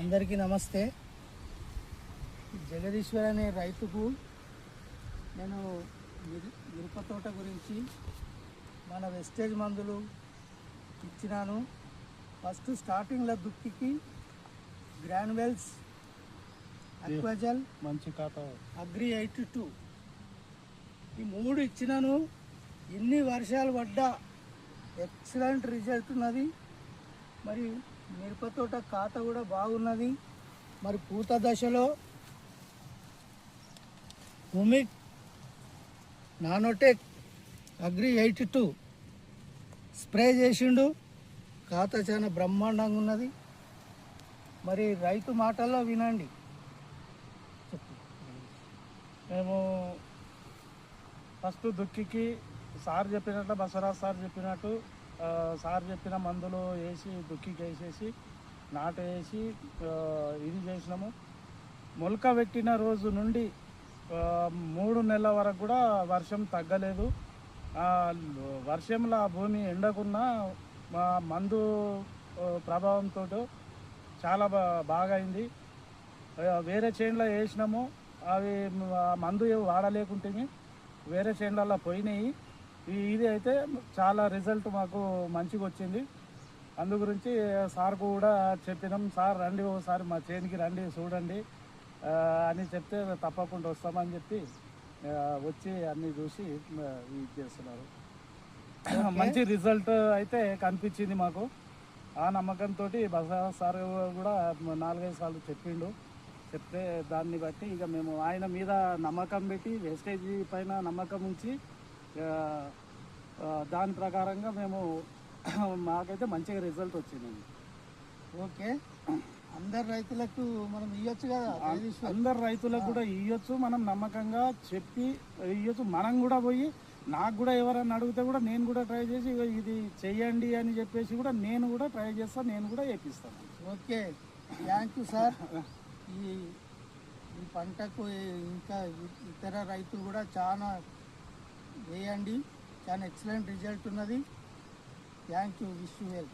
అందరికీ నమస్తే. జగదీశ్వర్ అనే రైతుకు నేను మిరప తోట గురించి మన వెస్టేజ్ మందులు ఇచ్చినాను. ఫస్ట్ స్టార్టింగ్లో దుక్కికి గ్రాన్యువల్స్, అక్వాజల్, మంచి ఖాతా, అగ్రి 82 ఈ 3 ఇచ్చినాను. ఎన్ని వర్షాలు పడ్డా ఎక్సలెంట్ రిజల్ట్ ఉన్నది. మరి మిరప తోట ఖాత కూడా బాగున్నది. మరి పూత దశలో హుమిక్, నానోటెక్, అగ్రి 82 స్ప్రే చేసిండు. ఖాత చాలా బ్రహ్మాండంగా ఉన్నది. మరి రైతు మాటల్లో వినండి. మేము ఫస్ట్ దుక్కికి సార్ చెప్పినట్లు, బసవరాజ్ సార్ చెప్పినట్టు సార్ చెప్పిన మందులు వేసి దుక్కికి వేసేసి నాటు వేసి ఇది చేసినాము. మొలక పెట్టిన రోజు నుండి 3 నెలల వరకు కూడా వర్షం తగ్గలేదు. వర్షంలో ఆ భూమి ఎండకున్న మందు ప్రభావంతో చాలా బాగా అయింది. వేరే చేనులో వేసినాము, అవి మందు వాడలేకుంటే వేరే చేనులలో పోయినాయి. ఇది అయితే చాలా రిజల్ట్ మాకు మంచిగా వచ్చింది. అందు గురించి సార్కు కూడా చెప్పినాం, సార్ రండి ఒకసారి మా చేనికి రండి చూడండి అని చెప్తే తప్పకుండా వస్తామని చెప్పి వచ్చి అన్నీ చూసి ఇది చేస్తున్నారు. మంచి రిజల్ట్ అయితే కనిపించింది మాకు. ఆ నమ్మకంతో బసవరాజ్ సార్ కూడా 4-5 సార్లు చెప్తే దాన్ని బట్టి ఇక మేము ఆయన మీద నమ్మకం పెట్టి వేస్టేజ్ పైన నమ్మకం ఉంచి దాని ప్రకారంగా మేము మాకైతే మంచిగా రిజల్ట్ వచ్చిందండి. ఓకే, అందరు రైతులకు మనం ఇవ్వచ్చు కదా, అందరు రైతులకు కూడా ఇవ్వచ్చు. మనం నమ్మకంగా చెప్పి ఇవ్వచ్చు. మనం కూడా పోయి నాకు కూడా ఎవరైనా అడిగితే కూడా నేను కూడా ట్రై చేసి ఇది చెయ్యండి అని చెప్పేసి కూడా నేను కూడా ట్రై చేస్తాను, నేను కూడా వేపిస్తాను. Okay, thank you sir. ఈ పంటకు ఇంకా ఇతర రైతులు కూడా చాలా వేయండి, చాలా ఎక్సలెంట్ రిజల్ట్ ఉన్నది. Thank you, wish you well.